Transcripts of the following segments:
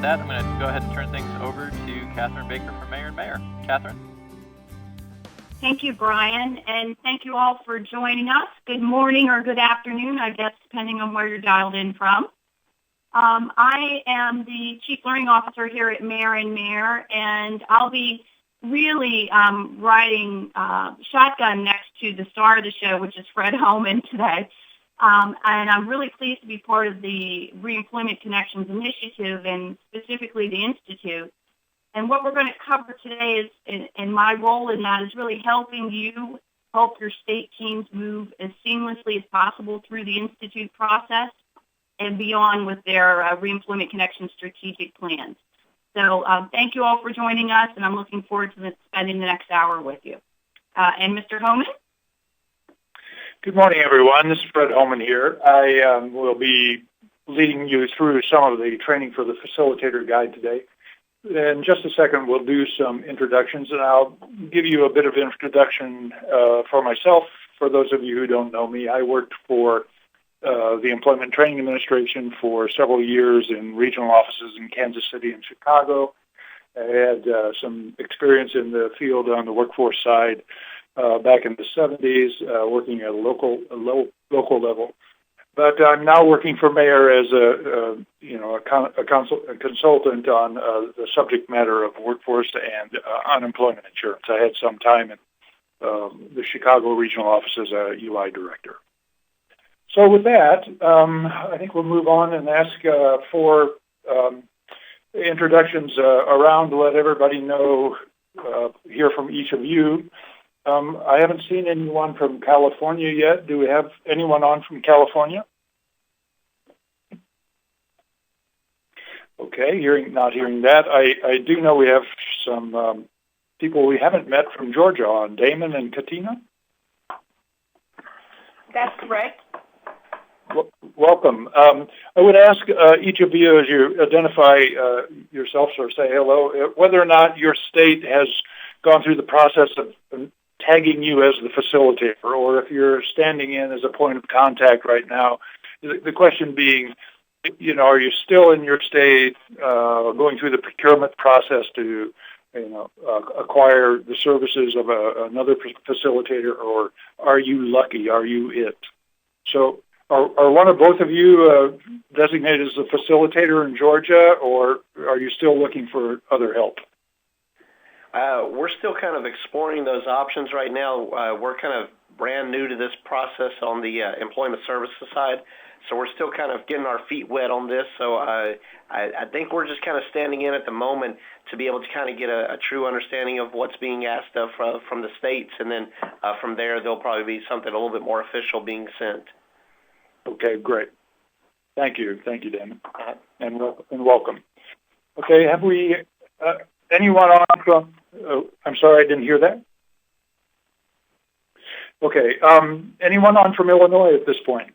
that, I'm going to go ahead and turn things over to Catherine Baker from Mayor and Mayor. Catherine? Thank you, Brian, and thank you all for joining us. Good morning or good afternoon, I guess, depending on where you're dialed in from. I am the Chief Learning Officer here at Mayor and Mayor, and I'll be really riding shotgun next to the star of the show, which is Fred Holman today. And I'm really pleased to be part of the Reemployment Connections Initiative and specifically the Institute. And what we're going to cover today is, and my role in that is really helping you help your state teams move as seamlessly as possible through the Institute process and beyond with their Reemployment Connections strategic plans. So thank you all for joining us, and I'm looking forward to spending the next hour with you. And Mr. Holman? Good morning, everyone. This is Fred Holman here. I will be leading you through some of the training for the Facilitator Guide today. In just a second, we'll do some introductions, and I'll give you a bit of introduction for myself. For those of you who don't know me, I worked for the Employment Training Administration for several years in regional offices in Kansas City and Chicago. I had some experience in the field on the workforce side back in the 70s, working at a local level. But I'm now working for Mayor as a consultant on the subject matter of workforce and unemployment insurance. I had some time in the Chicago regional office as a UI director. So with that, I think we'll move on and ask for introductions around to let everybody know, hear from each of you. I haven't seen anyone from California yet. Do we have anyone on from California? Okay, not hearing that. I do know we have some people we haven't met from Georgia on, Damon and Katina. That's correct. Welcome. I would ask each of you, as you identify yourselves or say hello, whether or not your state has gone through the process of tagging you as the facilitator, or if you're standing in as a point of contact right now. The question being, are you still in your state going through the procurement process to, acquire the services of another facilitator, or are you lucky? Are you it? So are one or both of you designated as a facilitator in Georgia, or are you still looking for other help? We're still kind of exploring those options right now. We're kind of brand new to this process on the employment services side, so we're still kind of getting our feet wet on this. So I think we're just kind of standing in at the moment to be able to kind of get a true understanding of what's being asked of from the states, and then from there there'll probably be something a little bit more official being sent. Okay, great. Thank you, Damon, and welcome. Okay, have we anyone on from? I'm sorry, I didn't hear that. Okay, anyone on from Illinois at this point?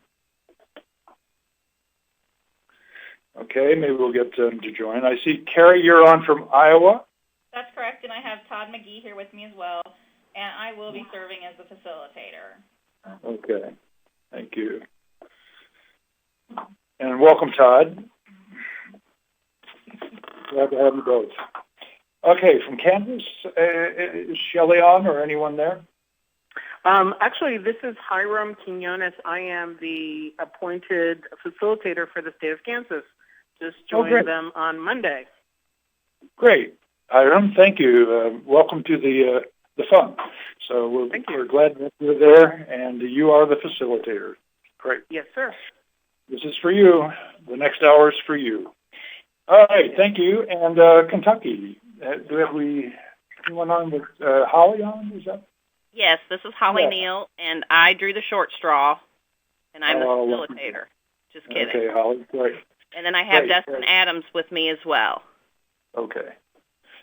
Okay, maybe we'll get them to join. I see Carrie, you're on from Iowa. That's correct, and I have Todd McGee here with me as well, and I will be serving as the facilitator. Okay, thank you. And welcome, Todd. Glad to have you both. Okay, from Kansas, is Shelley on or anyone there? Actually, this is Hiram Quinones. I am the appointed facilitator for the state of Kansas. Just joined them on Monday. Great. Hiram, thank you. Welcome to the fun. So we're glad that you're there, and you are the facilitator. Great. Yes, sir. This is for you. The next hour is for you. All right, thank you. And Kentucky, do we anyone on with Holly on? Is that? Yes, this is Holly Neal, and I drew the short straw, and I'm the facilitator. Just kidding. Okay, Holly, great. And then I have Dustin Adams with me as well. Okay.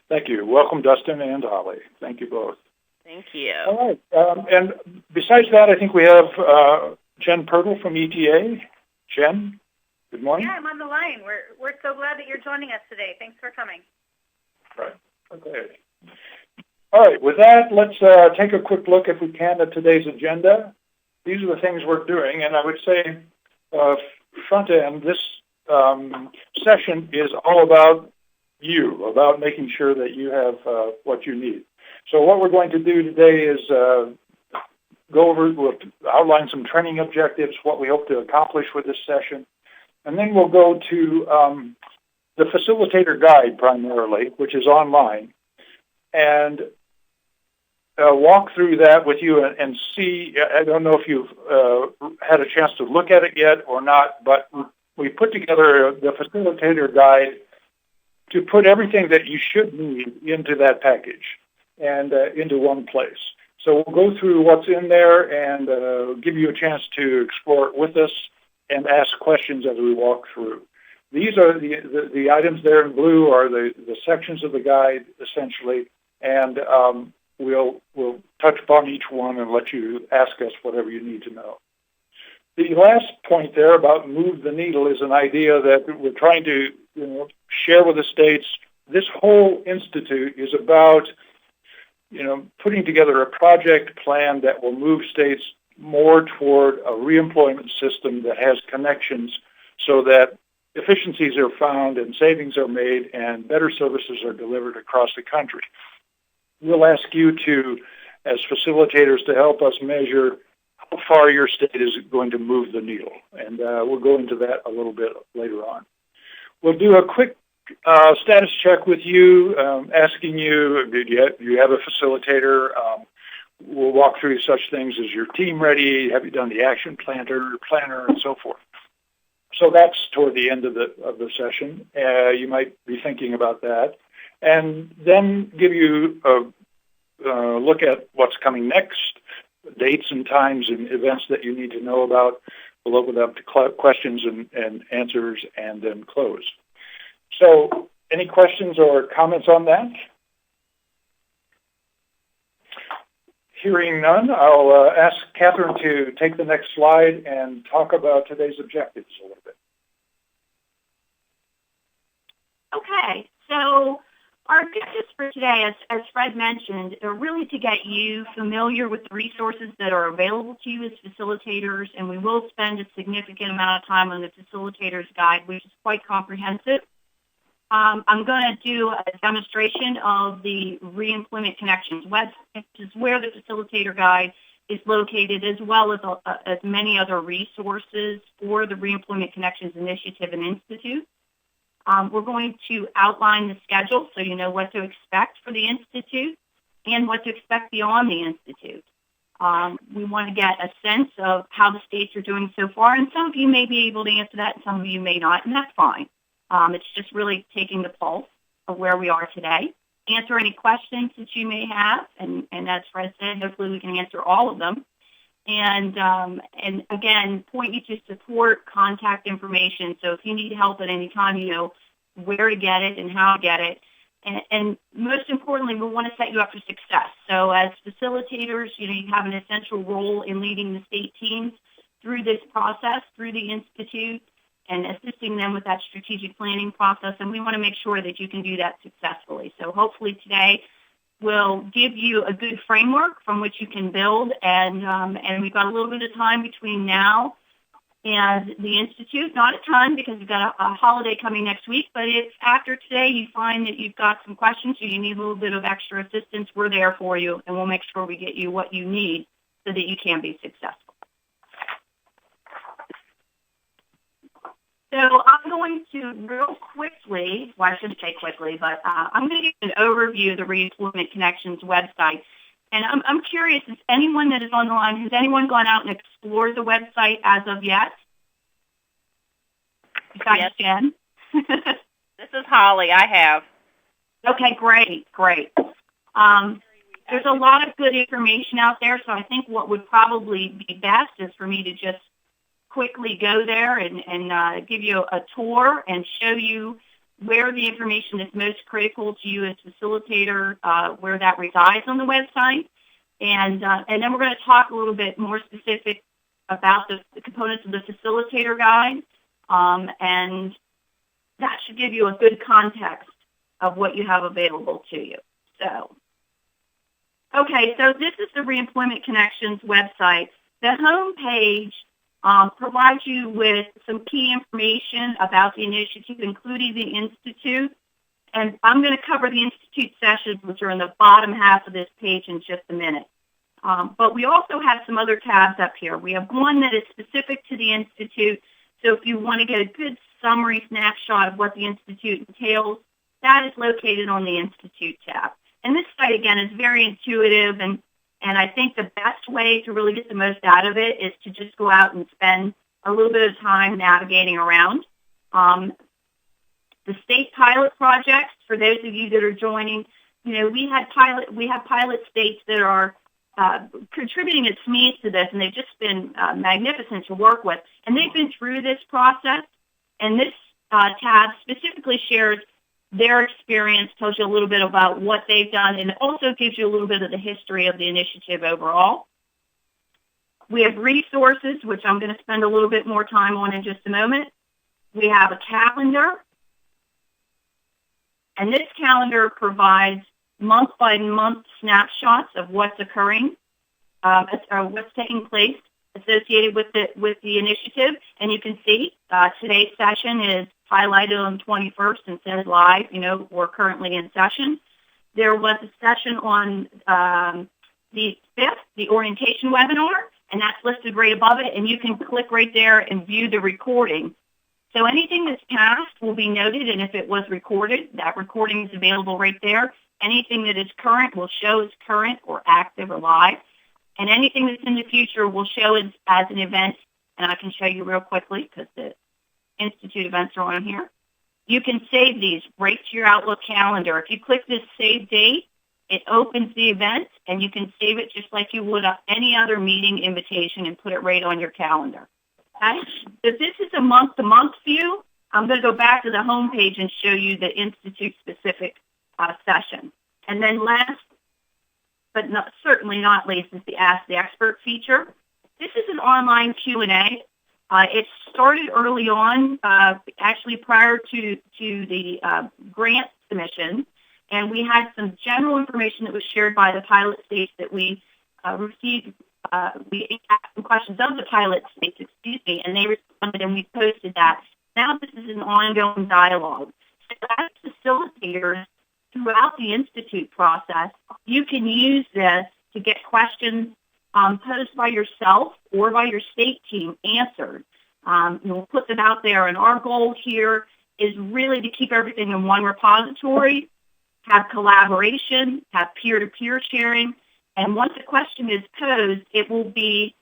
Thank you. Welcome, Dustin and Holly. Thank you both. Thank you. All right. And besides that, I think we have Jen Pirtle from ETA. Jen, good morning. Yeah, I'm on the line. We're so glad that you're joining us today. Thanks for coming. Right. Okay. All right. With that, let's take a quick look, if we can, at today's agenda. These are the things we're doing, and I would say front end, this session is all about you, about making sure that you have what you need. So what we're going to do today is we'll outline some training objectives, what we hope to accomplish with this session, and then we'll go to the Facilitator Guide primarily, which is online, and walk through that with you and see. I don't know if you've had a chance to look at it yet or not, but we put together the Facilitator Guide to put everything that you should need into that package and into one place. So we'll go through what's in there and give you a chance to explore it with us and ask questions as we walk through. These are the items there in blue are the sections of the guide, essentially, and we'll touch upon each one and let you ask us whatever you need to know. The last point there about move the needle is an idea that we're trying to share with the states. This whole institute is about putting together a project plan that will move states more toward a reemployment system that has connections so that efficiencies are found and savings are made and better services are delivered across the country. We'll ask you to, as facilitators, to help us measure how far your state is going to move the needle. And we'll go into that a little bit later on. We'll do a quick status check with you, asking you, do you have a facilitator? We'll walk through such things as your team ready, have you done the action planner, and so forth. So that's toward the end of the session. You might be thinking about that. And then give you a look at what's coming next, dates and times and events that you need to know about. We'll open up to questions and answers and then close. So any questions or comments on that? Hearing none, I'll ask Catherine to take the next slide and talk about today's objectives a little bit. Okay, so our objectives for today, as Fred mentioned, are really to get you familiar with the resources that are available to you as facilitators, and we will spend a significant amount of time on the Facilitator's Guide, which is quite comprehensive. I'm going to do a demonstration of the Reemployment Connections website, which is where the Facilitator Guide is located, as well as many other resources for the Reemployment Connections Initiative and Institute. We're going to outline the schedule so you know what to expect for the Institute and what to expect beyond the Institute. We want to get a sense of how the states are doing so far, and some of you may be able to answer that and some of you may not, and that's fine. It's just really taking the pulse of where we are today. Answer any questions that you may have, and as Fred said, hopefully we can answer all of them. And again, point you to support contact information. So if you need help at any time, you know where to get it and how to get it. And most importantly, we want to set you up for success. So as facilitators, you have an essential role in leading the state teams through this process, through the Institute, and assisting them with that strategic planning process. And we want to make sure that you can do that successfully. So hopefully today will give you a good framework from which you can build. And we've got a little bit of time between now and the Institute. Not a ton because we've got a holiday coming next week. But if after today you find that you've got some questions or you need a little bit of extra assistance, we're there for you. And we'll make sure we get you what you need so that you can be successful. So I'm going to real quickly, well, I shouldn't say quickly, but I'm going to give an overview of the Reemployment Connections website. And I'm curious, is anyone that is on the line, has anyone gone out and explored the website as of yet? Besides Jen? This is Holly. I have. Okay, great. There's a lot of good information out there, so I think what would probably be best is for me to just quickly go there and give you a tour and show you where the information is most critical to you as facilitator, where that resides on the website. And then we're going to talk a little bit more specific about the components of the Facilitator Guide. And that should give you a good context of what you have available to you. So, okay, so this is the Reemployment Connections website. The home page provides you with some key information about the initiative, including the Institute. And I'm going to cover the Institute sessions, which are in the bottom half of this page in just a minute. But we also have some other tabs up here. We have one that is specific to the Institute. So if you want to get a good summary snapshot of what the Institute entails, that is located on the Institute tab. And this site, again, is very intuitive, and I think the best way to really get the most out of it is to just go out and spend a little bit of time navigating around. The state pilot projects, for those of you that are joining, we have pilot states that are contributing its means to this, and they've just been magnificent to work with. And they've been through this process, and this tab specifically shares their experience, tells you a little bit about what they've done, and it also gives you a little bit of the history of the initiative overall. We have resources, which I'm going to spend a little bit more time on in just a moment. We have a calendar, and this calendar provides month-by-month snapshots of what's occurring, or what's taking place associated with the initiative. And you can see today's session is highlighted on the 21st and says live, we're currently in session. There was a session on the 5th, the orientation webinar, and that's listed right above it, and you can click right there and view the recording. So anything that's past will be noted, and if it was recorded, that recording is available right there. Anything that is current will show as current or active or live, and anything that's in the future will show as an event, and I can show you real quickly because the Institute events are on here. You can save these right to your Outlook calendar. If you click this Save Date, it opens the event, and you can save it just like you would any other meeting invitation and put it right on your calendar. Okay? If this is a month-to-month view, I'm going to go back to the home page and show you the Institute-specific session. And then last, but certainly not least, is the Ask the Expert feature. This is an online Q&A. It started early on, actually prior to the grant submission, and we had some general information that was shared by the pilot states that we received. We asked some questions of the pilot states, and they responded, and we posted that. Now this is an ongoing dialogue. So as facilitators throughout the Institute process, you can use this to get questions posed by yourself or by your state team answered. We'll put them out there, and our goal here is really to keep everything in one repository, have collaboration, have peer-to-peer sharing, and once a question is posed, it will be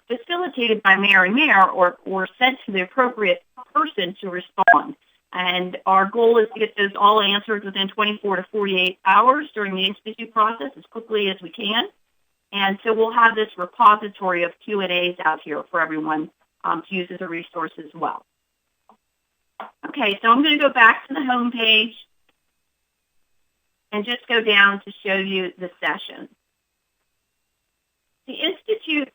facilitated by mayor and mayor or sent to the appropriate person to respond. And our goal is to get those all answered within 24 to 48 hours during the Institute process as quickly as we can. And so we'll have this repository of Q&As out here for everyone to use as a resource as well. Okay, so I'm going to go back to the home page and just go down to show you the session. The Institute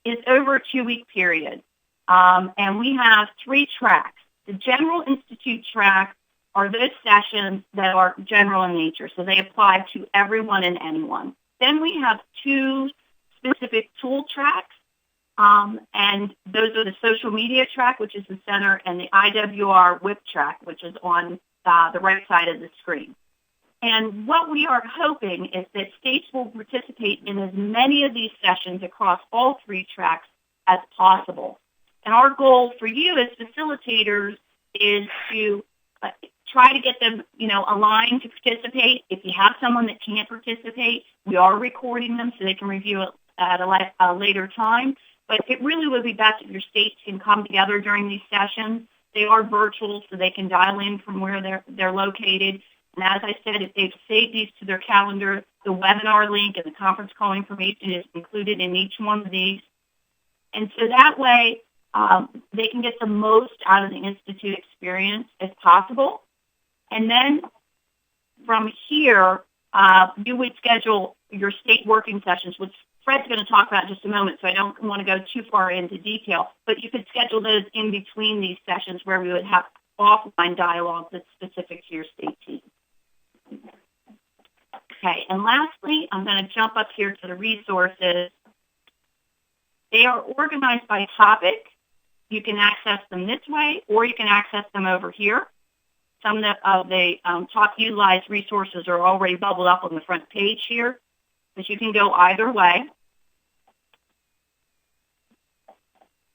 is over a 2-week period, and we have 3 tracks. The General Institute track are those sessions that are general in nature, so they apply to everyone and anyone. Then we have 2 specific tool tracks, and those are the social media track, which is the center, and the IWR WIP track, which is on the right side of the screen. And what we are hoping is that states will participate in as many of these sessions across all 3 tracks as possible. And our goal for you as facilitators is to try to get them, aligned to participate. If you have someone that can't participate, we are recording them so they can review it at a later time. But it really would be best if your states can come together during these sessions. They are virtual, so they can dial in from where they're located. And as I said, if they've saved these to their calendar, the webinar link and the conference call information is included in each one of these. And so that way, they can get the most out of the Institute experience as possible. And then from here, you would schedule your state working sessions, which Fred's going to talk about in just a moment, so I don't want to go too far into detail. But you could schedule those in between these sessions where we would have offline dialogue that's specific to your state team. Okay, and lastly, I'm going to jump up here to the resources. They are organized by topic. You can access them this way, or you can access them over here. some of the top utilized resources are already bubbled up on the front page here, but you can go either way.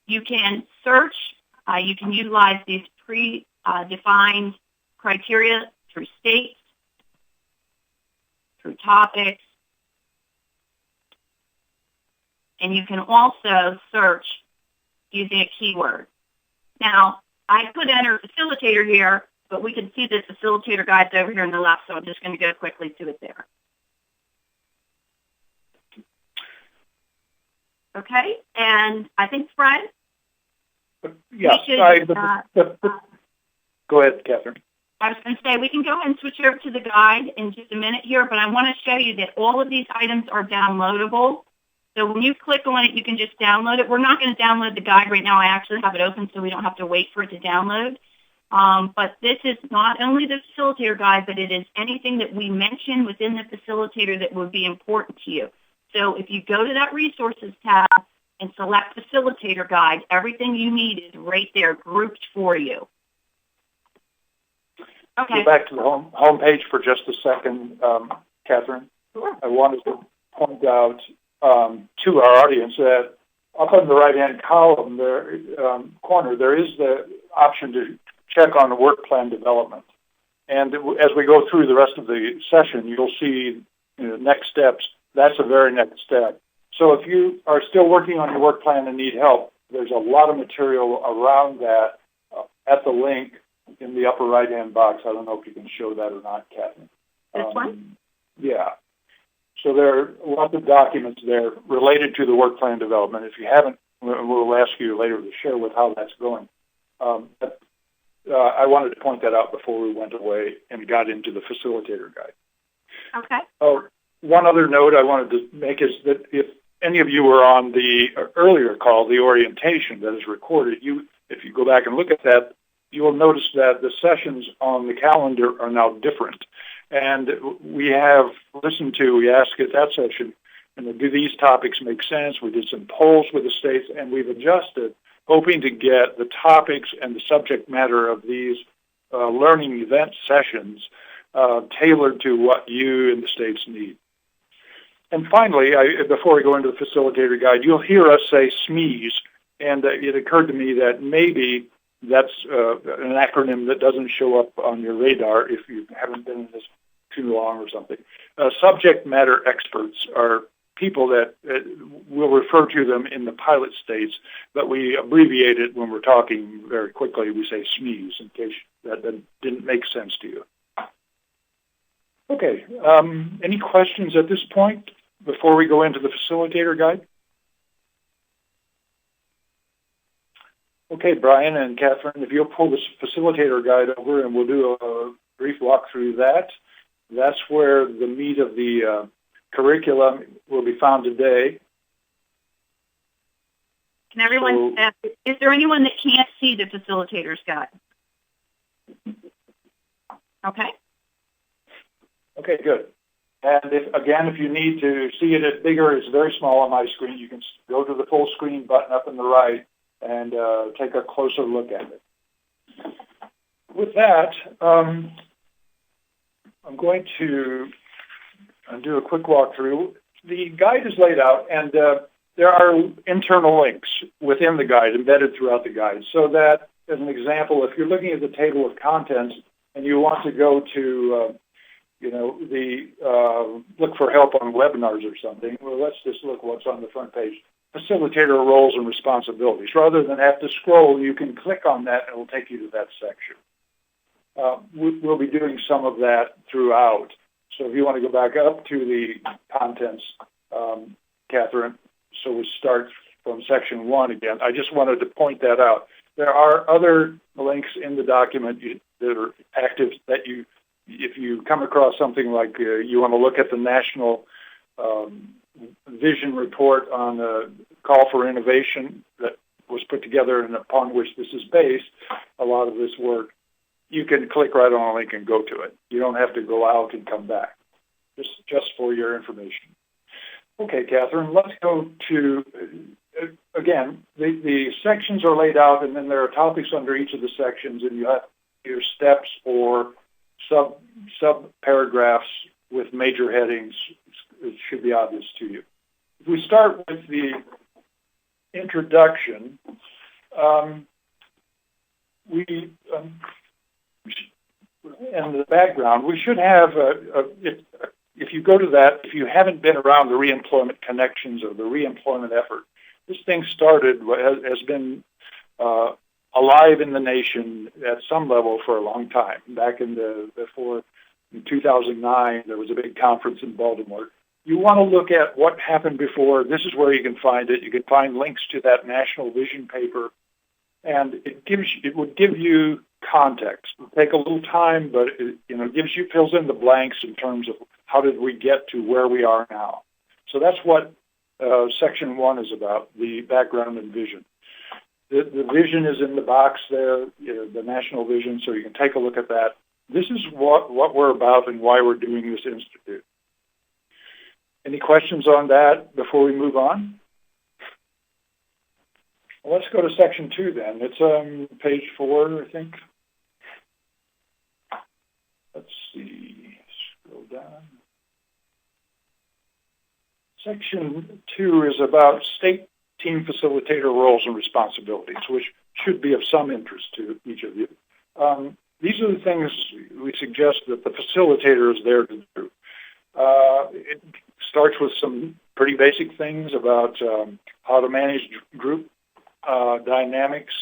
You can search. You can utilize these pre-defined criteria through states, through topics, and you can also search using a keyword. Now, I could enter facilitator here, but we can see the facilitator guides over here on the left, so I'm just going to go quickly to it there. Okay, and I think, Brian? Yes. Go ahead, Catherine. I was going to say, we can go ahead and switch over to the guide in just a minute here, but I want to show you that all of these items are downloadable. So when you click on it, you can just download it. We're not going to download the guide right now. I actually have it open so we don't have to wait for it to download. But this is not only the facilitator guide, but it is anything that we mention within the facilitator that would be important to you. So if you go to that resources tab and select facilitator guide, everything you need is right there grouped for you. Okay. Go back to the home page for just a second, Catherine. Sure. I wanted to point out to our audience that up in the right-hand column there, corner, there is the option to check on the work plan development. And as we go through the rest of the session, you'll see next steps. That's the very next step. So if you are still working on your work plan and need help, there's a lot of material around that at the link in the upper right-hand box. I don't know if you can show that or not, Catherine. This one? Yeah. So there are lots of documents there related to the work plan development. If you haven't, we'll ask you later to share with how that's going. But I wanted to point that out before we went away and got into the facilitator guide. Okay. One other note I wanted to make is that if any of you were on the earlier call, the orientation that is recorded, if you go back and look at that, you will notice that the sessions on the calendar are now different. And we have we asked at that session, do these topics make sense? We did some polls with the states, and we've adjusted, hoping to get the topics and the subject matter of these learning event sessions tailored to what you and the states need. And finally, before we go into the facilitator guide, you'll hear us say SMEs, and it occurred to me that maybe that's an acronym that doesn't show up on your radar if you haven't been in this too long or something. Subject matter experts are people that we'll refer to them in the pilot states, but we abbreviate it when we're talking very quickly. We say SMEs in case that didn't make sense to you. Okay. Any questions at this point before we go into the facilitator guide? Okay, Brian and Catherine, if you'll pull the facilitator guide over and we'll do a brief walk through that. That's where the meat of the curriculum will be found today. Can everyone, is there anyone that can't see the facilitator's guide? Okay. Okay, good. And if you need to see it bigger, it's very small on my screen. You can go to the full screen button up on the right and take a closer look at it. With that, I'm going to do a quick walkthrough. The guide is laid out, and there are internal links within the guide, embedded throughout the guide, so that, as an example, if you're looking at the table of contents and you want to go to look for help on webinars or something, well, let's just look what's on the front page. Facilitator roles and responsibilities. Rather than have to scroll, you can click on that and it will take you to that section. We'll be doing some of that throughout. So if you want to go back up to the contents, Catherine, so we start from section 1 again. I just wanted to point that out. There are other links in the document that are active that if you come across something like you want to look at the national vision report on the call for innovation that was put together and upon which this is based, a lot of this work, you can click right on a link and go to it. You don't have to go out and come back, just for your information. Okay, Catherine, let's go to, again, the sections are laid out, and then there are topics under each of the sections, and you have either steps or sub paragraphs with major headings. It should be obvious to you. If we start with the introduction, and the background, we should have, if you go to that, if you haven't been around the reemployment connections or the reemployment effort, this thing started, has been alive in the nation at some level for a long time. Back in 2009, there was a big conference in Baltimore. You want to look at what happened before. This is where you can find it. You can find links to that National Vision paper, and it would give you context. It'll take a little time, but it fills in the blanks in terms of how did we get to where we are now. So that's what Section 1 is about, the background and vision. The vision is in the box there, the National Vision, so you can take a look at that. This is what we're about and why we're doing this institute. Any questions on that before we move on? Well, let's go to Section 2 then. It's on page 4, I think. Let's see. Scroll down. Section 2 is about state team facilitator roles and responsibilities, which should be of some interest to each of you. These are the things we suggest that the facilitator is there to do. It starts with some pretty basic things about how to manage group dynamics,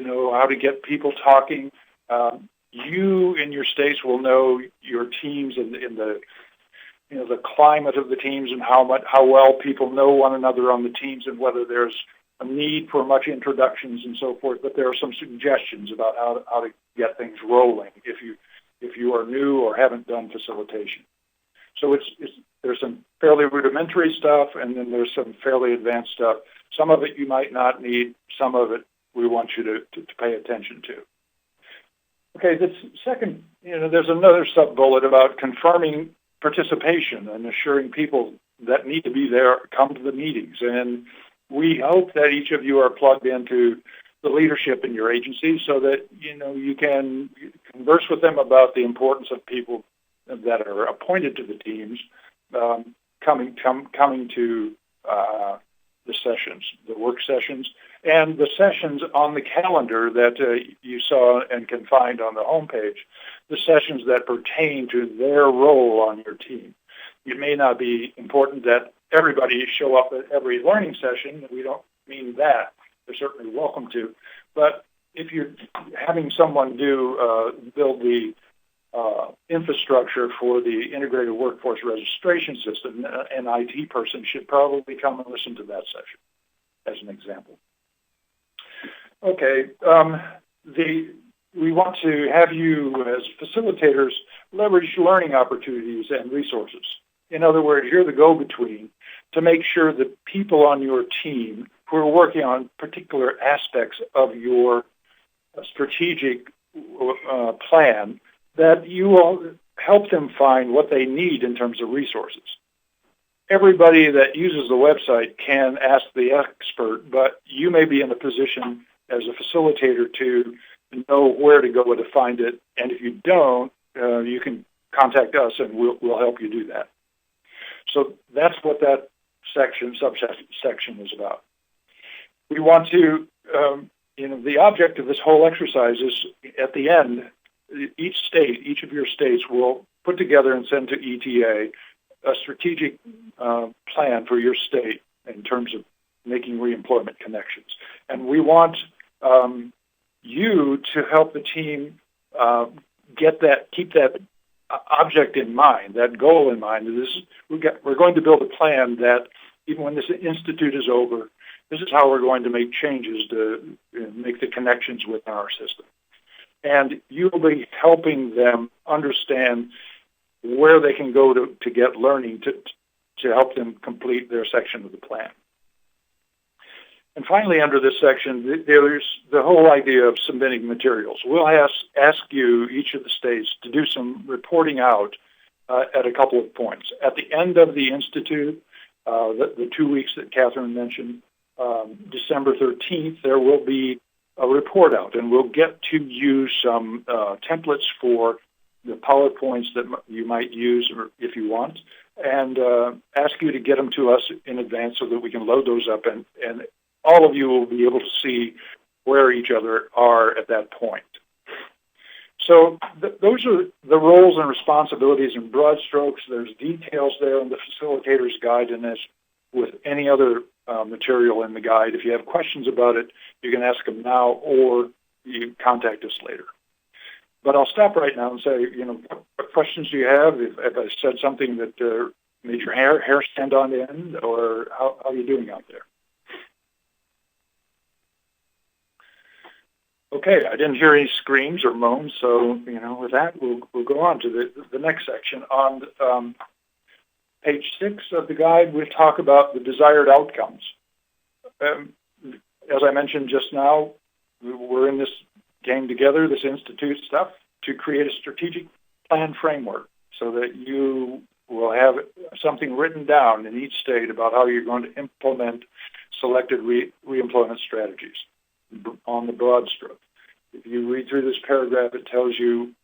how to get people talking. You in your states will know your teams and the climate of the teams and how well people know one another on the teams and whether there's a need for much introductions and so forth. But there are some suggestions about how to get things rolling if you are new or haven't done facilitation. So there's some fairly rudimentary stuff, and then there's some fairly advanced stuff. Some of it you might not need. Some of it we want you to pay attention to. Okay, this second, there's another sub-bullet about confirming participation and assuring people that need to be there come to the meetings. And we hope that each of you are plugged into the leadership in your agency so that, you can converse with them about the importance of people that are appointed to the teams coming to the sessions, the work sessions, and the sessions on the calendar that you saw and can find on the homepage, the sessions that pertain to their role on your team. It may not be important that everybody show up at every learning session. We don't mean that. They're certainly welcome to. But if you're having someone build the infrastructure for the integrated workforce registration system, an IT person should probably come and listen to that session, as an example. Okay, we want to have you as facilitators leverage learning opportunities and resources. In other words, you're the go-between to make sure that people on your team who are working on particular aspects of your strategic plan, that you will help them find what they need in terms of resources. Everybody that uses the website can ask the expert, but you may be in a position as a facilitator to know where to go to find it. And if you don't, you can contact us and we'll help you do that. So that's what that subsection is about. We want to, the object of this whole exercise is at the end, each of your states will put together and send to ETA a strategic plan for your state in terms of making reemployment connections. And we want you to help the team keep that object in mind, that goal in mind. We're going to build a plan that even when this institute is over, this is how we're going to make changes to make the connections within our system. And you'll be helping them understand where they can go to get learning to help them complete their section of the plan. And finally, under this section, there's the whole idea of submitting materials. We'll ask you, each of the states, to do some reporting out at a couple of points. At the end of the Institute, the 2 weeks that Catherine mentioned, December 13th, there will be a report out, and we'll get to use some templates for the PowerPoints that you might use or if you want, and ask you to get them to us in advance so that we can load those up, and all of you will be able to see where each other are at that point. So those are the roles and responsibilities in broad strokes. There's details there in the facilitator's guide, and as with any other material in the guide, if you have questions about it, you can ask them now or you contact us later. But I'll stop right now and say, what questions do you have? If I said something that made your hair stand on end, or how are you doing out there? Okay, I didn't hear any screams or moans, so with that, we'll go on to the next section. On page 6 of the guide, we talk about the desired outcomes. As I mentioned just now, we're in this game together, this institute stuff, to create a strategic plan framework so that you will have something written down in each state about how you're going to implement selected reemployment strategies on the broad stroke. If you read through this paragraph, it tells you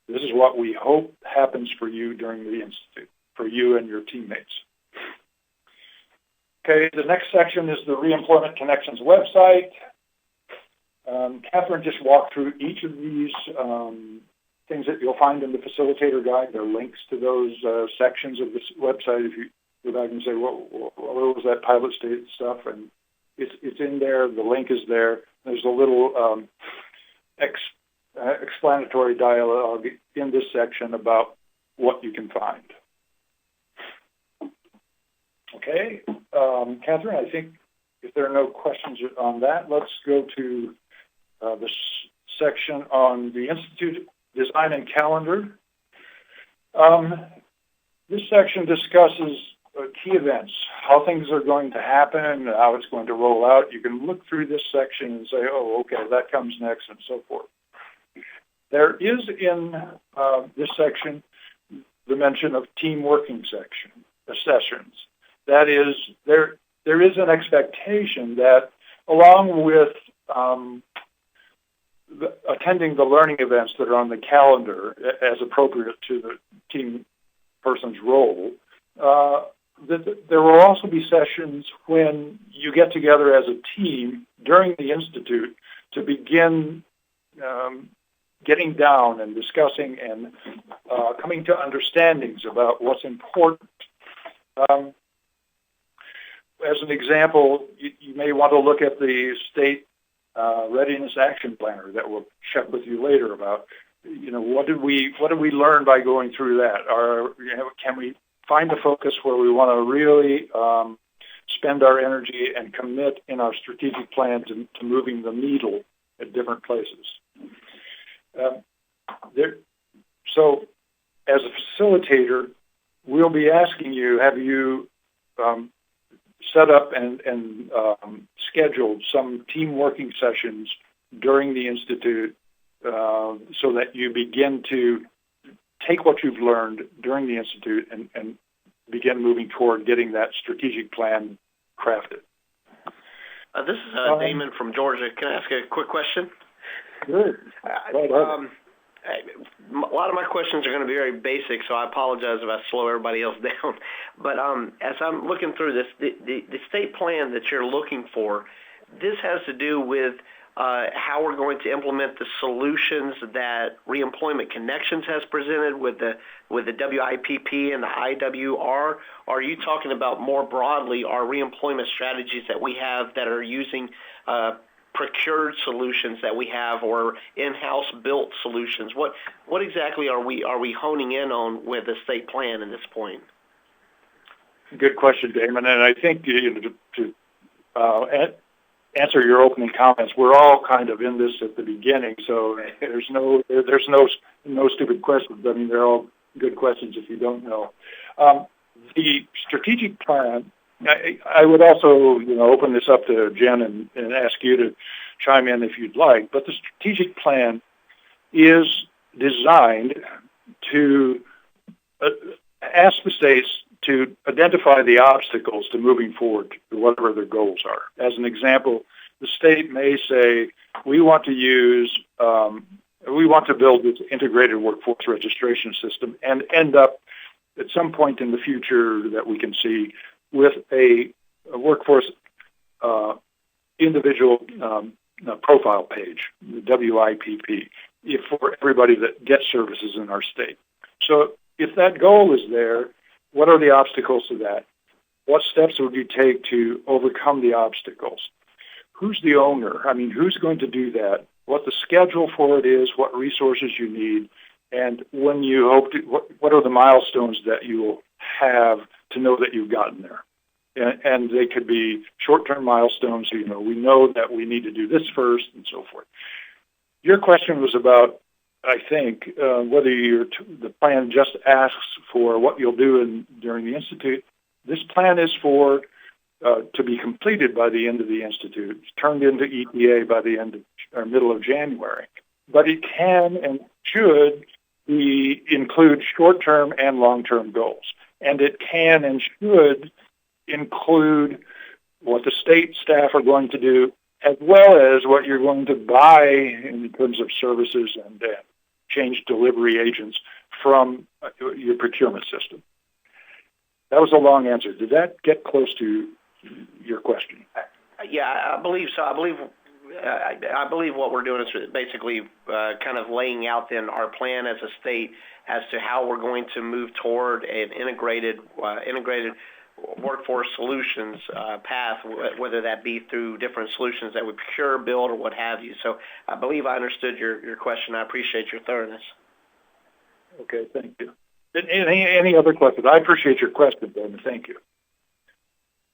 this is what we hope happens for you during the institute, for you and your teammates. Okay, the next section is the Reemployment Connections website. Catherine just walked through each of these things that you'll find in the facilitator guide. There are links to those sections of this website. If you go back and say, what was that pilot state stuff? And it's in there. The link is there. There's a little explanatory dialogue in this section about what you can find. Okay, Catherine, I think if there are no questions on that, let's go to the section on the Institute Design and Calendar. This section discusses key events, how things are going to happen, how it's going to roll out. You can look through this section and say, oh, okay, that comes next, and so forth. There is in this section the mention of team working sessions. That is, there is an expectation that along with attending the learning events that are on the calendar as appropriate to the team person's role, that there will also be sessions when you get together as a team during the Institute to begin getting down and discussing and coming to understandings about what's important. As an example, you may want to look at the state readiness action planner that we'll check with you later about. What did we learn by going through that? Or can we find the focus where we want to really spend our energy and commit in our strategic plan to moving the needle at different places? So, as a facilitator, we'll be asking you: have you set up and scheduled some team working sessions during the Institute so that you begin to take what you've learned during the Institute and begin moving toward getting that strategic plan crafted? This is Damon from Georgia. Can I ask a quick question? Good. A lot of my questions are going to be very basic, so I apologize if I slow everybody else down. But as I'm looking through this, the state plan that you're looking for, this has to do with how we're going to implement the solutions that Reemployment Connections has presented with the WIPP and the IWR. Or are you talking about more broadly our reemployment strategies that we have that are using procured solutions that we have or in-house built solutions? What exactly are we honing in on with the state plan at this point? Good question, Damon. And I think to answer your opening comments, we're all kind of in this at the beginning, so there's no stupid questions. I mean, they're all good questions if you don't know. The strategic plan. I would also, open this up to Jen and ask you to chime in if you'd like. But the strategic plan is designed to ask the states to identify the obstacles to moving forward to whatever their goals are. As an example, the state may say, we want to build this integrated workforce registration system and end up at some point in the future that we can see with a workforce individual profile page, the WIPP, for everybody that gets services in our state. So if that goal is there, what are the obstacles to that? What steps would you take to overcome the obstacles? Who's the owner? I mean, who's going to do that? What the schedule for it is, what resources you need, and when you hope to, what are the milestones that you will have to know that you've gotten there? And they could be short-term milestones. We know that we need to do this first, and so forth. Your question was about, I think, whether the plan just asks for what you'll do during the Institute. This plan is for to be completed by the end of the Institute, turned into ETA by the end of or middle of January. But it can and should include short-term and long-term goals. And it can and should include what the state staff are going to do, as well as what you're going to buy in terms of services and change delivery agents from your procurement system. That was a long answer. Did that get close to your question? Yeah, I believe so. I believe what we're doing is basically kind of laying out then our plan as a state as to how we're going to move toward an integrated workforce solutions path, whether that be through different solutions that we procure, build, or what have you. So I believe I understood your question. I appreciate your thoroughness. Okay, thank you. Any other questions? I appreciate your question, Ben. Thank you.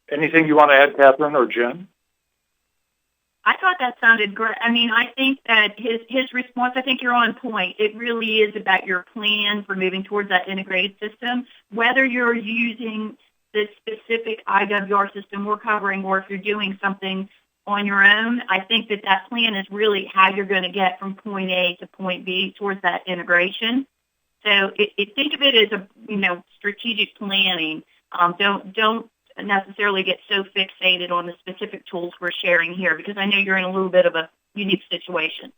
Anything you want to add, Catherine or Jen? I thought that sounded great. I mean, I think that his response, I think you're on point. It really is about your plan for moving towards that integrated system, whether you're using the specific IWR system we're covering or if you're doing something on your own. I think that plan is really how you're going to get from point A to point B towards that integration. So think of it as strategic planning. Don't necessarily get so fixated on the specific tools we're sharing here, because I know you're in a little bit of a unique situation.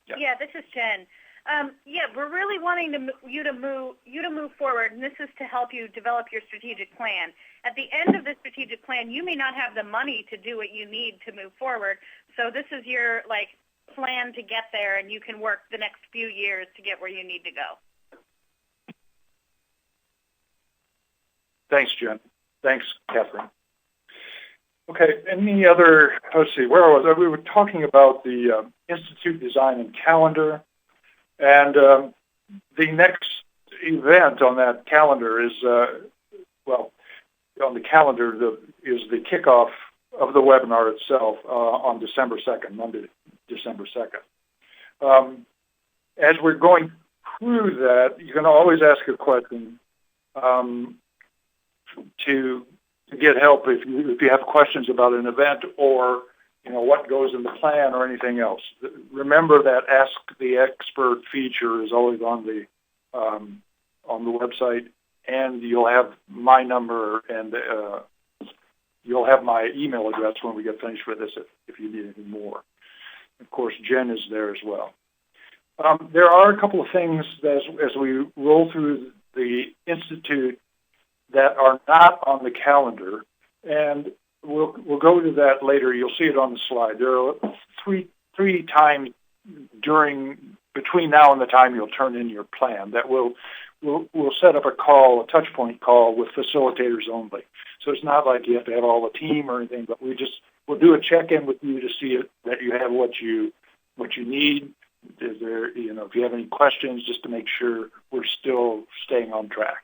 Yeah, this is Jen. We're really wanting you to move forward, and this is to help you develop your strategic plan. At the end of the strategic plan, you may not have the money to do what you need to move forward. So this is your plan to get there, and you can work the next few years to get where you need to go. Thanks, Jen. Thanks, Catherine. Okay, any other, let's see, where was I? We were talking about the Institute design and calendar, and the next event on that calendar is, on the calendar is the kickoff of the webinar itself on December 2nd, Monday, December 2nd. As we're going through that, you can always ask a question to get help if you have questions about an event or what goes in the plan or anything else. Remember that Ask the Expert feature is always on the website, and you'll have my number and you'll have my email address when we get finished with this if you need anything more. Of course, Jen is there as well. There are a couple of things as we roll through the Institute that are not on the calendar, and we'll go to that later. You'll see it on the slide. There are three times between now and the time you'll turn in your plan that we'll set up a touch point call with facilitators only. So it's not like you have to have all the team or anything, but we'll do a check-in with you to see that you have what you need. Is there, if you have any questions, just to make sure we're still staying on track.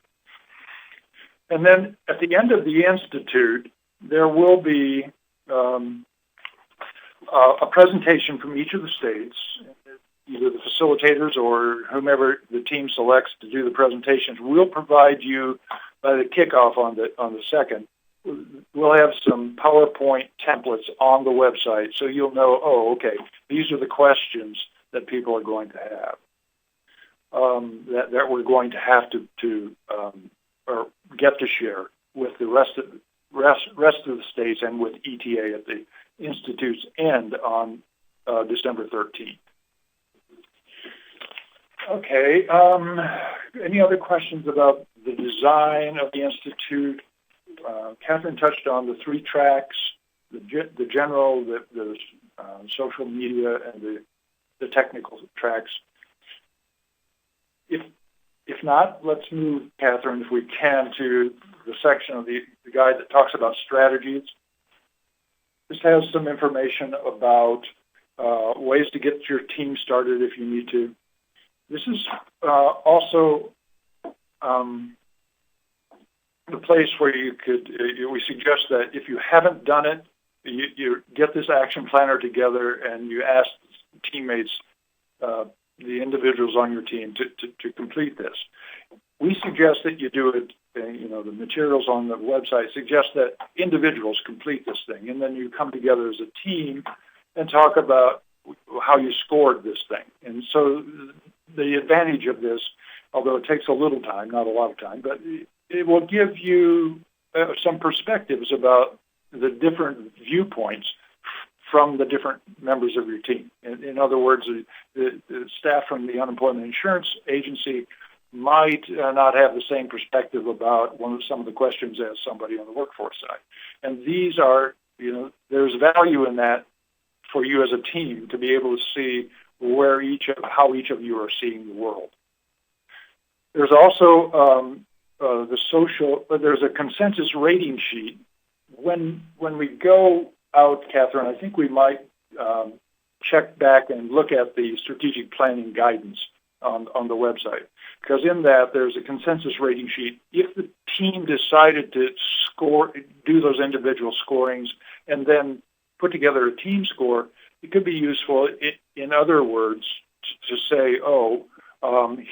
And then at the end of the Institute, there will be a presentation from each of the states, either the facilitators or whomever the team selects to do the presentations. We'll provide you, by the kickoff on the 2nd, we'll have some PowerPoint templates on the website, so you'll know, these are the questions that people are going to have, that we're going to have to or get to share with the rest of rest of the states and with ETA at the Institute's end on December 13th. Okay. Any other questions about the design of the Institute? Catherine touched on the 3 tracks, the general, the social media, and the technical tracks. If not, let's move, Catherine, if we can, to the section of the guide that talks about strategies. This has some information about ways to get your team started if you need to. This is also the place where you could, we suggest that if you haven't done it, you get this action planner together and you ask teammates, the individuals on your team to complete this. We suggest that you do it, the materials on the website suggest that individuals complete this thing, and then you come together as a team and talk about how you scored this thing. And so the advantage of this, although it takes a little time, not a lot of time, but it will give you some perspectives about the different viewpoints from the different members of your team. In other words, the staff from the Unemployment Insurance Agency might not have the same perspective about some of the questions as somebody on the workforce side. And these are, there's value in that for you as a team to be able to see how each of you are seeing the world. There's also there's a consensus rating sheet. When we go out, Catherine, I think we might check back and look at the strategic planning guidance on the website, because in that there's a consensus rating sheet. If the team decided to do those individual scorings and then put together a team score, it could be useful, in other words, to say,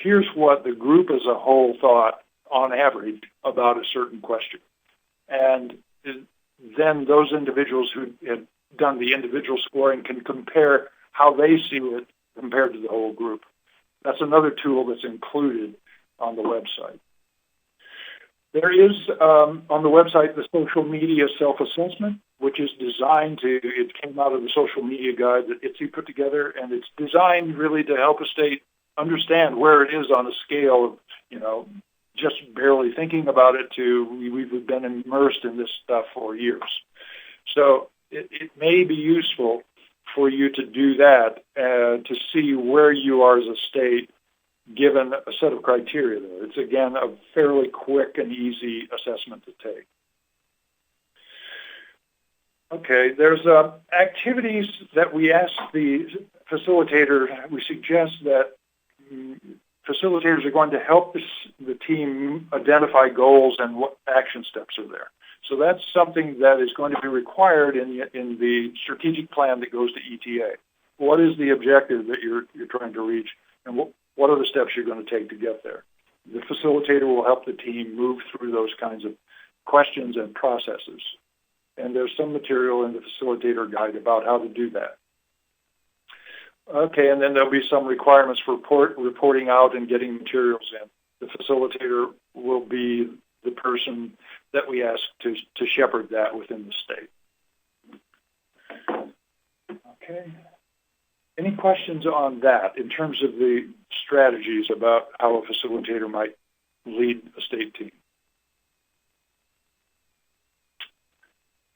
here's what the group as a whole thought on average about a certain question. And then those individuals who had done the individual scoring can compare how they see it compared to the whole group. That's another tool that's included on the website. There is on the website the social media self-assessment, which is designed it came out of the social media guide that ITSE put together, and it's designed really to help a state understand where it is on a scale of, just barely thinking about it to we've been immersed in this stuff for years. So it may be useful for you to do that to see where you are as a state given a set of criteria there. It's, again, a fairly quick and easy assessment to take. Okay, there's activities that we ask the facilitator. We suggest that facilitators are going to help the team identify goals and what action steps are there. So that's something that is going to be required in the strategic plan that goes to ETA. What is the objective that you're trying to reach, and what are the steps you're going to take to get there? The facilitator will help the team move through those kinds of questions and processes. And there's some material in the facilitator guide about how to do that. Okay, and then there'll be some requirements for reporting out and getting materials in. The facilitator will be the person that we ask to shepherd that within the state. Okay. Any questions on that in terms of the strategies about how a facilitator might lead a state team?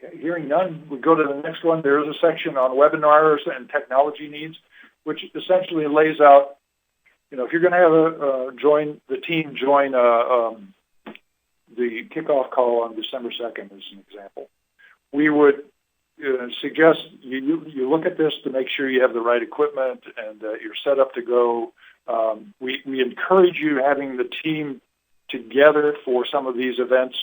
Okay, hearing none, we go to the next one. There is a section on webinars and technology needs, which essentially lays out, if you're going to have join the kickoff call on December 2nd as an example, we would suggest you look at this to make sure you have the right equipment and you're set up to go. We encourage you having the team together for some of these events,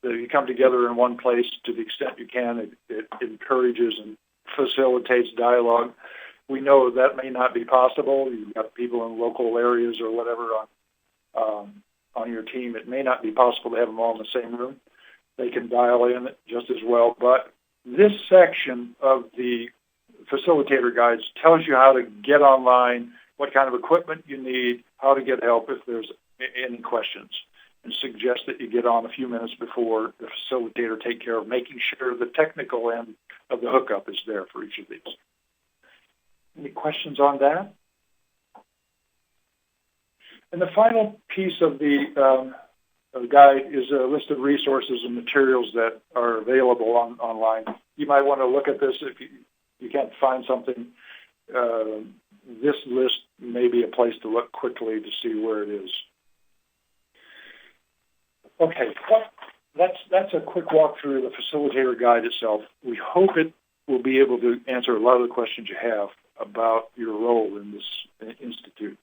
that you come together in one place to the extent you can. It encourages and facilitates dialogue. We know that may not be possible. You've got people in local areas or whatever on your team. It may not be possible to have them all in the same room. They can dial in just as well. But this section of the facilitator guides tells you how to get online, what kind of equipment you need, how to get help if there's any questions. and suggest that you get on a few minutes before the facilitator take care of making sure the technical end of the hookup is there for each of these. Any questions on that? And the final piece of the guide is a list of resources and materials that are available online. You might want to look at this if you can't find something. This list may be a place to look quickly to see where it is. Okay, that's a quick walkthrough of the facilitator guide itself. We hope it will be able to answer a lot of the questions you have about your role in this institute.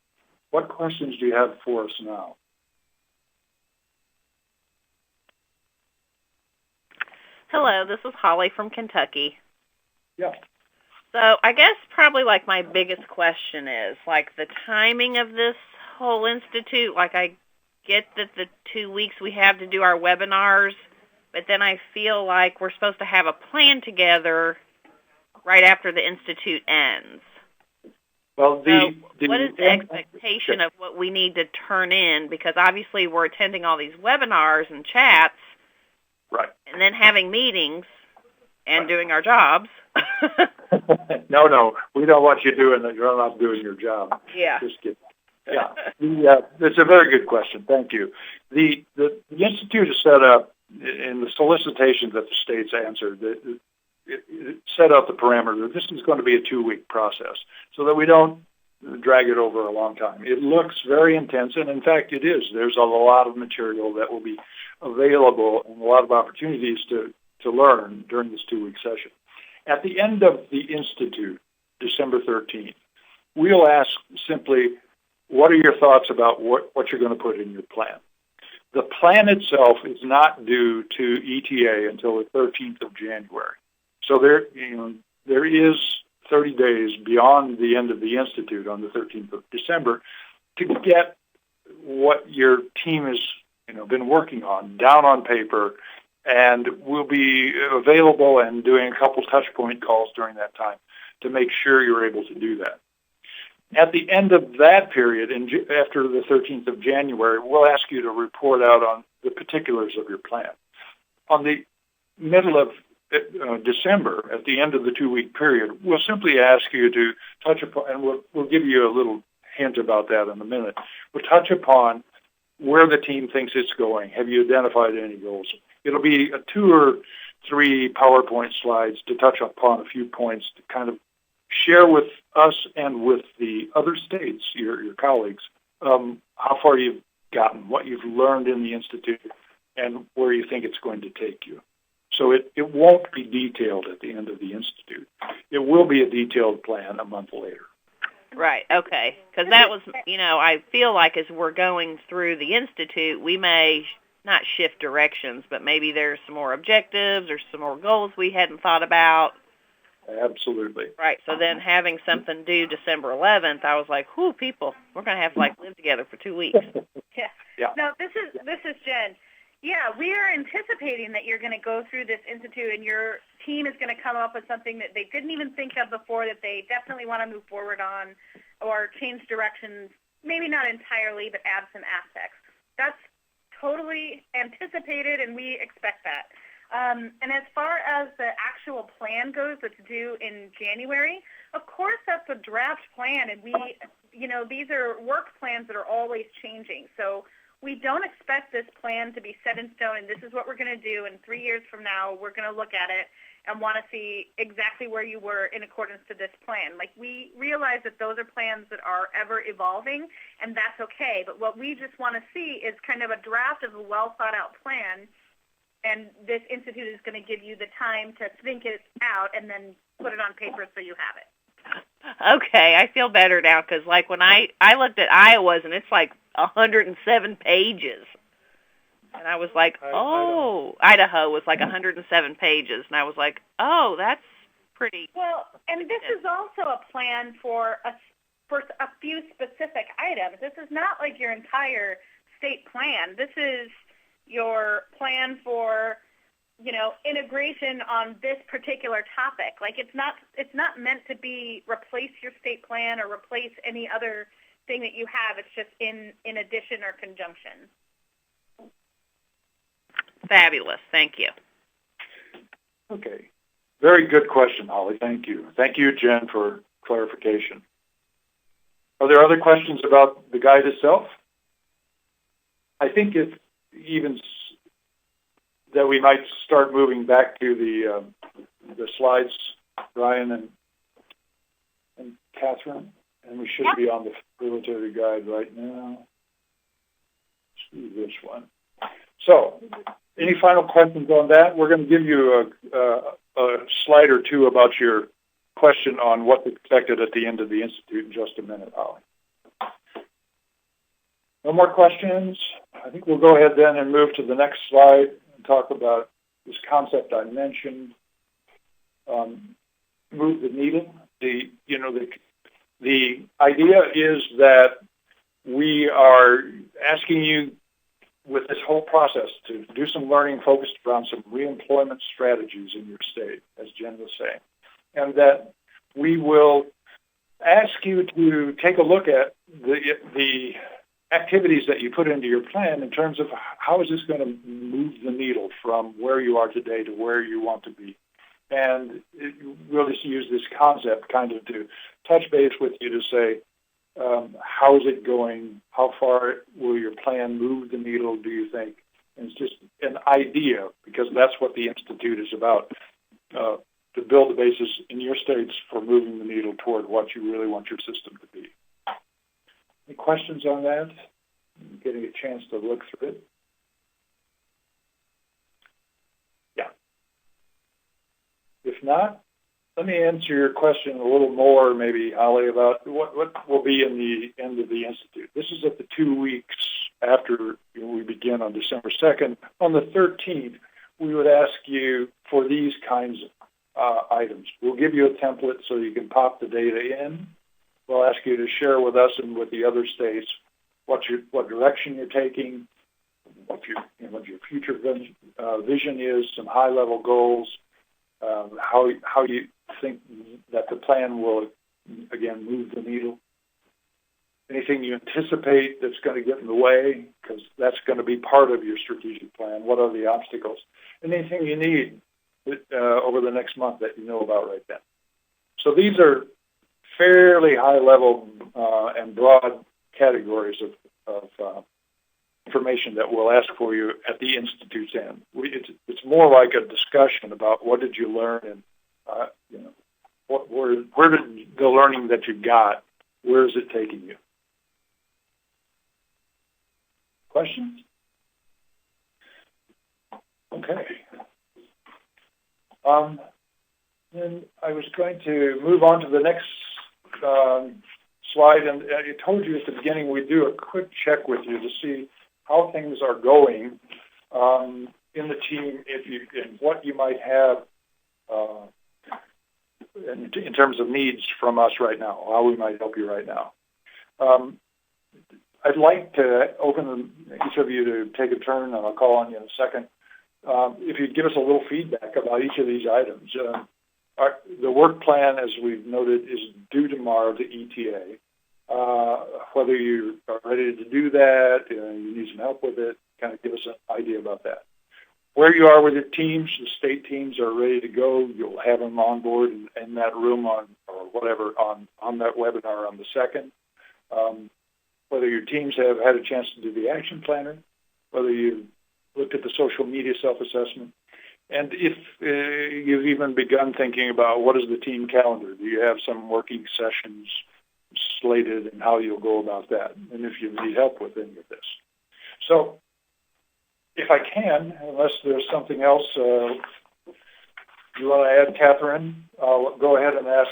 What questions do you have for us now? Hello, this is Holly from Kentucky. Yeah. So I guess probably like my biggest question is like the timing of this whole institute. Like I get that the 2 weeks we have to do our webinars, but then I feel like we're supposed to have a plan together right after the institute ends. Well, what is the expectation of what we need to turn in? Because obviously we're attending all these webinars and chats, right, and then having meetings and doing our jobs. No, we don't want you doing that. You're not doing your job. Yeah. Just kidding. Yeah, it's a very good question. Thank you. The institute is set up in the solicitations that the states answered. It set out the parameter. This is going to be a 2-week process so that we don't drag it over a long time. It looks very intense, and in fact it is. There's a lot of material that will be available and a lot of opportunities to learn during this 2-week session. At the end of the institute, December 13th, we'll ask simply, what are your thoughts about what you're going to put in your plan? The plan itself is not due to ETA until the 13th of January. So there is 30 days beyond the end of the institute on the 13th of December to get what your team has been working on down on paper, and we'll be available and doing a couple touch point calls during that time to make sure you're able to do that. At the end of that period, and after the 13th of January, we'll ask you to report out on the particulars of your plan. On the middle of December, at the end of the 2-week period, we'll simply ask you to touch upon, and we'll give you a little hint about that in a minute. We'll touch upon where the team thinks it's going. Have you identified any goals? It'll be 2 or 3 PowerPoint slides to touch upon a few points to kind of share with us and with the other states, your colleagues, how far you've gotten, what you've learned in the Institute, and where you think it's going to take you. So it won't be detailed at the end of the Institute. It will be a detailed plan a month later. Right, okay. Because that was, I feel like as we're going through the Institute, we may not shift directions, but maybe there's some more objectives or some more goals we hadn't thought about. Absolutely. Right, so then having something due December 11th, I was like, whew, people, we're going to have to, live together for 2 weeks. Yeah. No, this is Jen. Yeah, we are anticipating that you're going to go through this institute and your team is going to come up with something that they didn't even think of before that they definitely want to move forward on or change directions, maybe not entirely, but add some aspects. That's totally anticipated, and we expect that. And as far as the actual plan goes that's due in January, of course that's a draft plan, and these are work plans that are always changing. So we don't expect this plan to be set in stone, and this is what we're going to do, and 3 years from now we're going to look at it and want to see exactly where you were in accordance to this plan. We realize that those are plans that are ever evolving, and that's okay. But what we just want to see is kind of a draft of a well-thought-out plan, and this institute is going to give you the time to think it out and then put it on paper so you have it. Okay, I feel better now because, when I looked at Iowa's, and it's 107 pages. And I was like, Idaho was 107 pages. And I was like, oh, that's pretty. Well, and this is also a plan for a few specific items. This is not like your entire state plan. This is your plan for, integration on this particular topic. It's not meant to be replace your state plan or replace any other thing that you have. It's just in addition or conjunction. Fabulous. Thank you. Okay. Very good question, Holly. Thank you. Thank you, Jen, for clarification. Are there other questions about the guide itself? I think if even that we might start moving back to the slides, Brian and Catherine, and we should be on the facilitator guide right now. Let's do this one. So, any final questions on that? We're going to give you a slide or two about your question on what's expected at the end of the Institute in just a minute, Holly. No more questions? I think we'll go ahead then and move to the next slide and talk about this concept I mentioned. Move the needle. The idea is that we are asking you with this whole process to do some learning focused around some reemployment strategies in your state, as Jen was saying, and that we will ask you to take a look at the activities that you put into your plan in terms of how is this going to move the needle from where you are today to where you want to be. And we'll just use this concept kind of to touch base with you to say, how is it going? How far will your plan move the needle, do you think? And it's just an idea, because that's what the Institute is about, to build the basis in your states for moving the needle toward what you really want your system to be. Any questions on that? I'm getting a chance to look through it. Yeah. If not, let me answer your question a little more, maybe, Holly, about what will be in the end of the Institute. This is at the 2 weeks after we begin on December 2nd. On the 13th, we would ask you for these kinds of items. We'll give you a template so you can pop the data in. We'll ask you to share with us and with the other states what direction you're taking, what your future vision is, some high-level goals, how you think that the plan will, again, move the needle. Anything you anticipate that's going to get in the way, because that's going to be part of your strategic plan. What are the obstacles? Anything you need over the next month that you know about right then. So these are fairly high-level and broad categories of information that we'll ask for you at the Institute's end. It's more like a discussion about what did you learn and where did the learning that you got, where is it taking you? Questions? Okay. Then I was going to move on to the next slide, and I told you at the beginning we'd do a quick check with you to see how things are going in the team, and what you might have in terms of needs from us right now, how we might help you right now. I'd like to open each of you to take a turn, and I'll call on you in a second. If you'd give us a little feedback about each of these items. The work plan, as we've noted, is due tomorrow to ETA. Whether you are ready to do that, you need some help with it, kind of give us an idea about that. Where you are with your teams, the state teams are ready to go. You'll have them on board in that room on that webinar on the 2nd. Whether your teams have had a chance to do the action planner, whether you looked at the social media self-assessment, and if you've even begun thinking about what is the team calendar. Do you have some working sessions slated and how you'll go about that, and if you need help with any of this. So if I can, unless there's something else you want to add, Catherine, I'll go ahead and ask,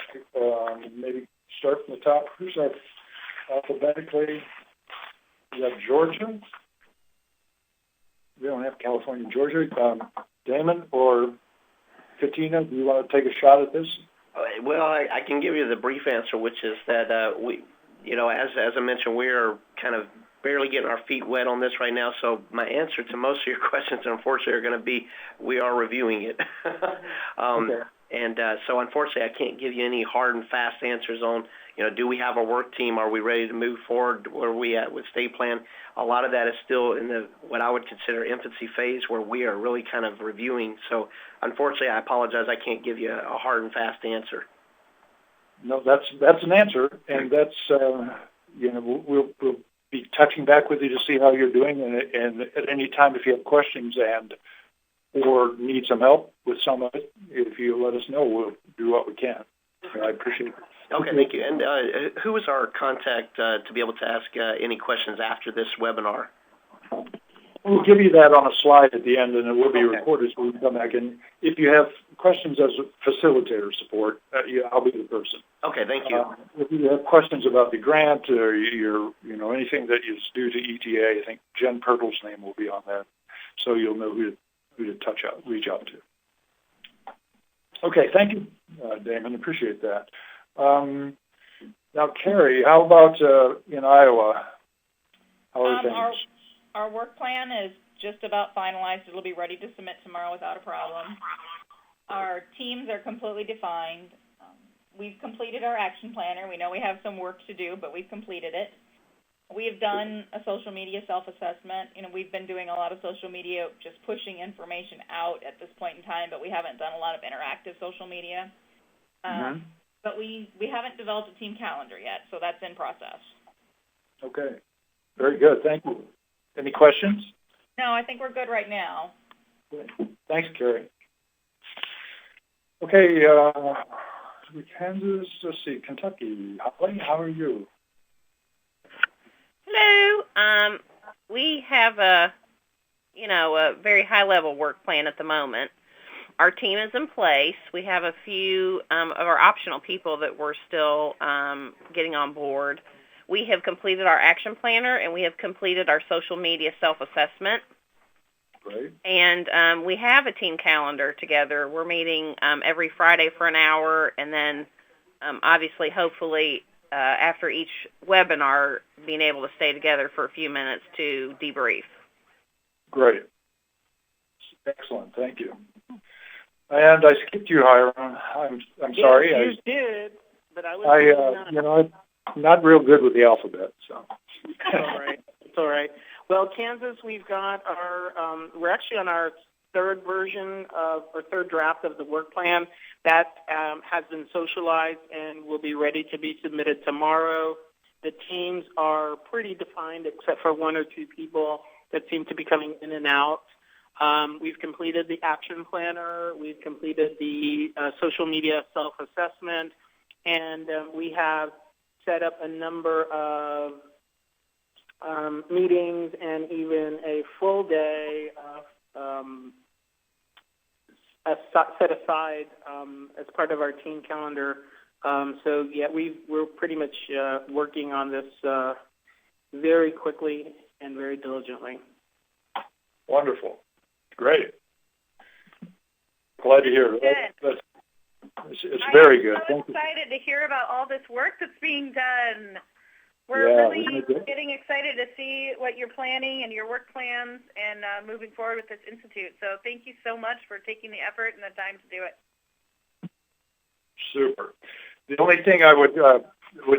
maybe start from the top. Who's our alphabetically? We have Georgia. We don't have California, Georgia. Damon or Katina, do you want to take a shot at this? Well, I can give you the brief answer, which is that we, as I mentioned, we are kind of barely getting our feet wet on this right now. So my answer to most of your questions, unfortunately, are going to be we are reviewing it. Okay. And so unfortunately, I can't give you any hard and fast answers on, do we have a work team? Are we ready to move forward? Where are we at with state plan? A lot of that is still in the what I would consider infancy phase, where we are really kind of reviewing. So unfortunately, I apologize. I can't give you a hard and fast answer. No, that's an answer, and that's we'll be touching back with you to see how you're doing, and at any time if you have questions or need some help with some of it, if you let us know, we'll do what we can. I appreciate it. Okay, thank you. And who is our contact to be able to ask any questions after this webinar? We'll give you that on a slide at the end, and it will be recorded so we can come back. And if you have questions as a facilitator support, I'll be the person. Okay, thank you. If you have questions about the grant or anything that is due to ETA, I think Jen Pirtle's name will be on that, so you'll know who to reach out to. Okay, thank you, Damon. Appreciate that. Now, Carrie, how about in Iowa? How are things? Our work plan is just about finalized. It'll be ready to submit tomorrow without a problem. Our teams are completely defined. We've completed our action planner. We know we have some work to do, but we've completed it. We have done a social media self-assessment. We've been doing a lot of social media, just pushing information out at this point in time, but we haven't done a lot of interactive social media. But we haven't developed a team calendar yet, so that's in process. Okay. Very good. Thank you. Any questions? No, I think we're good right now. Good. Thanks, Carrie. Okay, Kansas, let's see, Kentucky. Holly, how are you? Hello. We have a very high-level work plan at the moment. Our team is in place. We have a few of our optional people that we're still getting on board. We have completed our action planner, and we have completed our social media self-assessment. Great. And we have a team calendar together. We're meeting every Friday for an hour, and then obviously, hopefully, after each webinar, being able to stay together for a few minutes to debrief. Great. Excellent. Thank you. And I skipped you, Hiram. I'm sorry. You did, but I was. I'm not real good with the alphabet, so. It's all right. It's all right. Well, Kansas, we've got we're actually on our third draft of the work plan. That has been socialized and will be ready to be submitted tomorrow. The teams are pretty defined except for one or two people that seem to be coming in and out. We've completed the action planner. We've completed the social media self-assessment, and we have set up a number of meetings and even a full day set aside as part of our team calendar. So yeah, we're pretty much working on this very quickly and very diligently. Wonderful. Great. Glad to hear it. It's very good. I'm so excited to hear about all this work that's being done. We're really getting excited to see what you're planning and your work plans and moving forward with this institute. So thank you so much for taking the effort and the time to do it. Super. The only thing I would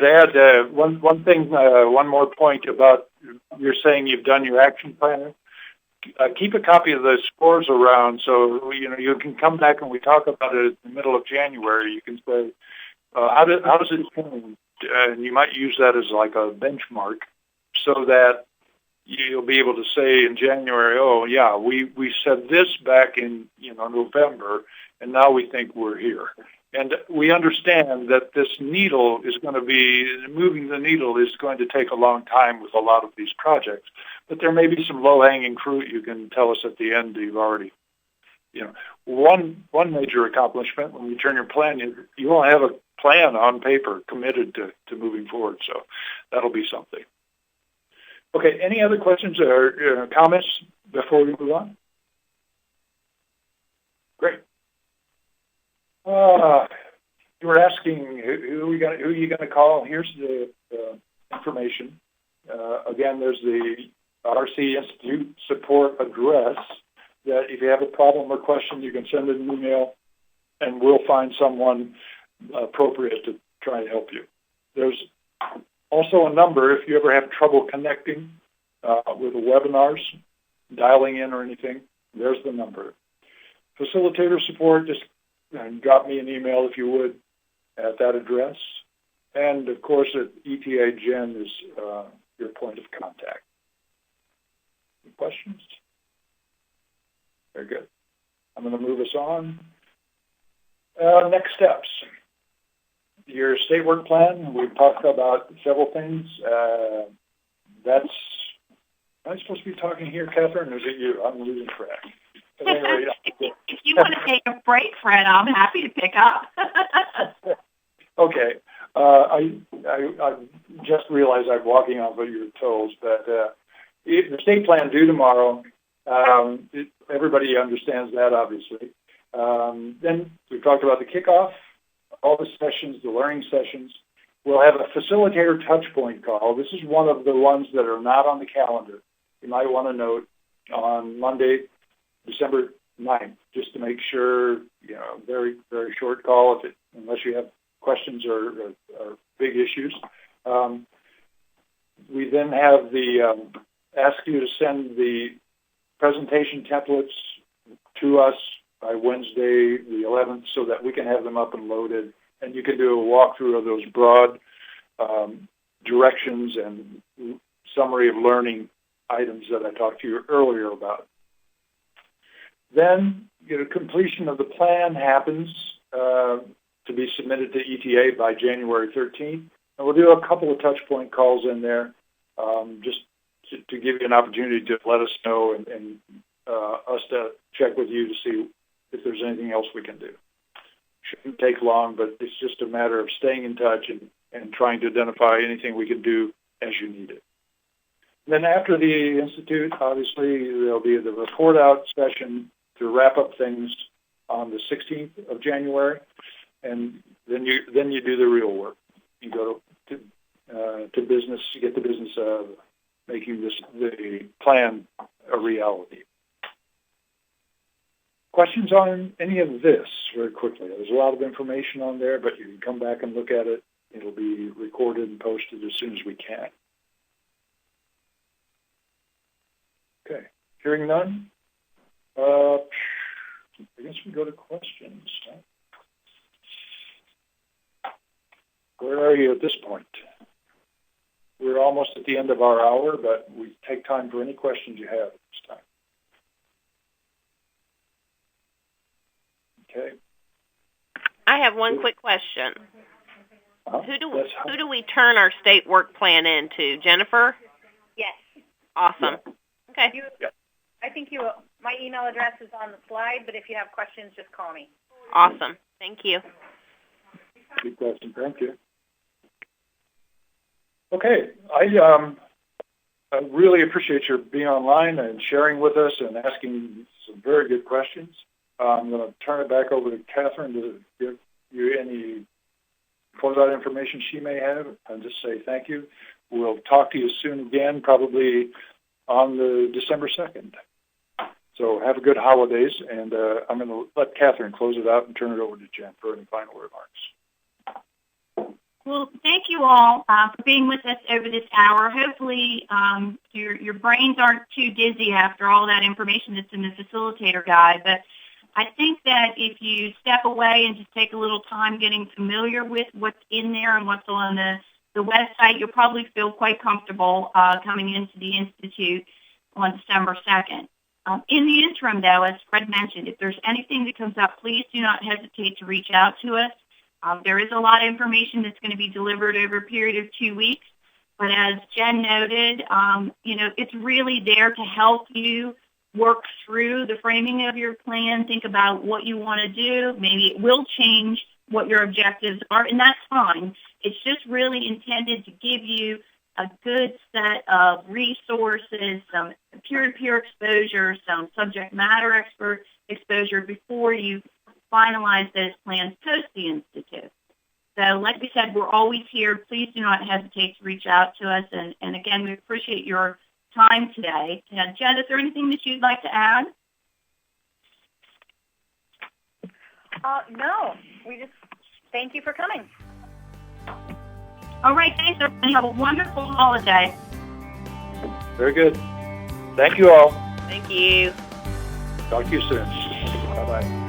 add, one more point about you're saying you've done your action plan. Keep a copy of the scores around so you can come back and we talk about it in the middle of January. You can say, how does it change? And you might use that as like a benchmark so that you'll be able to say in January, oh, yeah, we said this back in November, and now we think we're here. And we understand that this needle is going to be, moving the needle is going to take a long time with a lot of these projects. But there may be some low-hanging fruit you can tell us at the end you've already, one major accomplishment when you turn your plan, you won't have a plan on paper committed to moving forward. So that'll be something. Okay, any other questions or comments before we move on? Great. You were asking who are you going to call? Here's the information. Again, there's the RC Institute support address that if you have a problem or question, you can send an email and we'll find someone appropriate to try and help you. There's also a number if you ever have trouble connecting with the webinars, dialing in or anything. There's the number. Facilitator support, just drop me an email if you would at that address. And, of course, at ETA, Jen is your point of contact. Any questions? Very good. I'm going to move us on. Next steps. Your state work plan, we've talked about several things. Am I supposed to be talking here, Catherine, or is it you? I'm losing track. Anyway, if you want to take a break, Fred, I'm happy to pick up. Okay. I just realized I'm walking off of your toes, but the state plan due tomorrow. Everybody understands that, obviously. Then we've talked about the kickoff, all the sessions, the learning sessions. We'll have a facilitator touchpoint call. This is one of the ones that are not on the calendar. You might want to note on Monday, December 9th, just to make sure, very, very short call unless you have questions or big issues. We then have ask you to send the presentation templates to us by Wednesday the 11th so that we can have them up and loaded, and you can do a walkthrough of those broad directions and summary of learning items that I talked to you earlier about. Then, completion of the plan happens to be submitted to ETA by January 13th, and we'll do a couple of touch point calls in there just to give you an opportunity to let us know and us to check with you to see if there's anything else we can do. Shouldn't take long, but it's just a matter of staying in touch and trying to identify anything we can do as you need it. Then after the Institute, obviously, there'll be the report out session to wrap up things on the 16th of January, and then you do the real work. You go to business, you get the business of making the plan a reality. Questions on any of this very quickly? There's a lot of information on there, but you can come back and look at it. It'll be recorded and posted as soon as we can. Okay, hearing none, I guess we go to questions. Where are you at this point? We're almost at the end of our hour, but we take time for any questions you have at this time. Okay. I have one quick question. Uh-huh. Who do we turn our state work plan into? Jennifer? Yes. Awesome. Yeah. Okay. I think my email address is on the slide, but if you have questions, just call me. Awesome. Thank you. Good question. Thank you. Okay. I really appreciate your being online and sharing with us and asking some very good questions. I'm going to turn it back over to Catherine to give you any closeout information she may have and just say thank you. We'll talk to you soon again, probably on the December 2nd. So have a good holidays, and I'm going to let Catherine close it out and turn it over to Jen for any final remarks. Well, thank you all for being with us over this hour. Hopefully your brains aren't too dizzy after all that information that's in the facilitator guide, but I think that if you step away and just take a little time getting familiar with what's in there and what's on the website, you'll probably feel quite comfortable coming into the Institute on December 2nd. In the interim, though, as Fred mentioned, if there's anything that comes up, please do not hesitate to reach out to us. There is a lot of information that's going to be delivered over a period of 2 weeks, but as Jen noted, it's really there to help you work through the framing of your plan, think about what you want to do. Maybe it will change what your objectives are, and that's fine. It's just really intended to give you a good set of resources, some peer-to-peer exposure, some subject matter expert exposure before you finalize those plans post the Institute. So like we said, we're always here. Please do not hesitate to reach out to us. And again, we appreciate your time today. And Jen, is there anything that you'd like to add? No, we just thank you for coming. All right, thanks, everyone. Have a wonderful holiday. Very good. Thank you all. Thank you. Talk to you soon. Bye-bye.